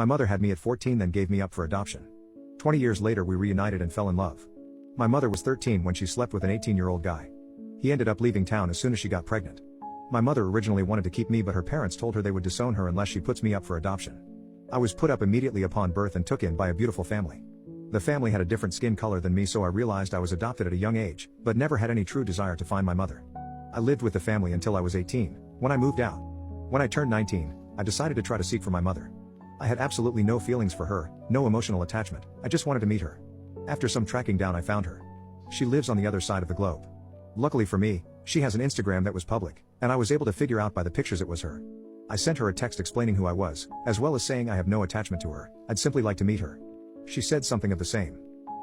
My mother had me at 14, then gave me up for adoption. 20 years later we reunited and fell in love. My mother was 13 when she slept with an 18-year-old guy. He ended up leaving town as soon as she got pregnant. My mother originally wanted to keep me, but her parents told her they would disown her unless she puts me up for adoption. I was put up immediately upon birth and took in by a beautiful family. The family had a different skin color than me, so I realized I was adopted at a young age, but never had any true desire to find my mother. I lived with the family until I was 18, when I moved out. When I turned 19, I decided to try to seek for my mother. I had absolutely no feelings for her, no emotional attachment, I just wanted to meet her. After some tracking down I found her. She lives on the other side of the globe. Luckily for me, she has an Instagram that was public, and I was able to figure out by the pictures it was her. I sent her a text explaining who I was, as well as saying I have no attachment to her, I'd simply like to meet her. She said something of the same.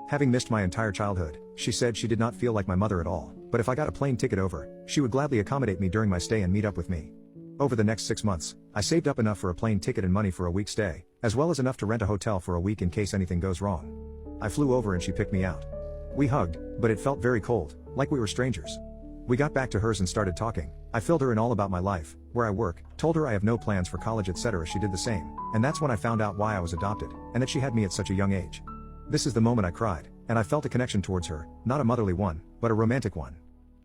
Having missed my entire childhood, she said she did not feel like my mother at all, but if I got a plane ticket over, she would gladly accommodate me during my stay and meet up with me. Over the next 6 months, I saved up enough for a plane ticket and money for a week's stay, as well as enough to rent a hotel for a week in case anything goes wrong. I flew over and she picked me out. We hugged, but it felt very cold, like we were strangers. We got back to hers and started talking. I filled her in all about my life, where I work, told her I have no plans for college, etc. She did the same, and that's when I found out why I was adopted, and that she had me at such a young age. This is the moment I cried, and I felt a connection towards her, not a motherly one, but a romantic one.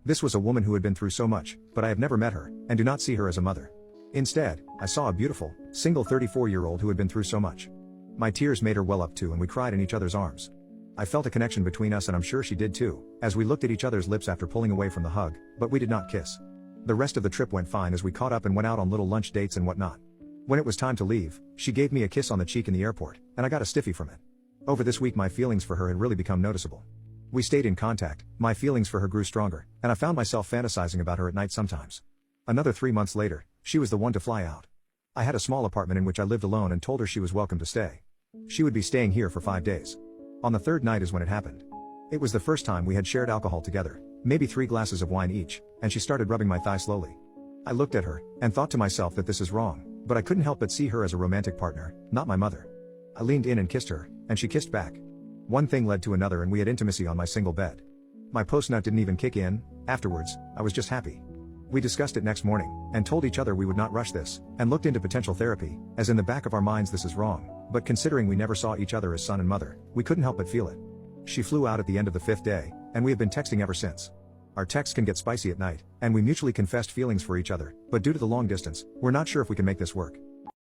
This was a woman who had been through so much, but I have never met her, and do not see her as a mother. Instead, I saw a beautiful, single 34-year-old who had been through so much. My tears made her well up too, and we cried in each other's arms. I felt a connection between us, and I'm sure she did too, as we looked at each other's lips after pulling away from the hug, but we did not kiss. The rest of the trip went fine as we caught up and went out on little lunch dates and whatnot. When it was time to leave, she gave me a kiss on the cheek in the airport, and I got a stiffy from it. Over this week my feelings for her had really become noticeable. We stayed in contact, my feelings for her grew stronger, and I found myself fantasizing about her at night sometimes. Another 3 months later, she was the one to fly out. I had a small apartment in which I lived alone and told her she was welcome to stay. She would be staying here for 5 days. On the third night is when it happened. It was the first time we had shared alcohol together, maybe 3 glasses of wine each, and she started rubbing my thigh slowly. I looked at her, and thought to myself that this is wrong, but I couldn't help but see her as a romantic partner, not my mother. I leaned in and kissed her, and she kissed back. One thing led to another and we had intimacy on my single bed. My post-nut didn't even kick in. Afterwards, I was just happy. We discussed it next morning, and told each other we would not rush this, and looked into potential therapy, as in the back of our minds this is wrong, but considering we never saw each other as son and mother, we couldn't help but feel it. She flew out at the end of the 5th day, and we have been texting ever since. Our texts can get spicy at night, and we mutually confessed feelings for each other, but due to the long distance, we're not sure if we can make this work.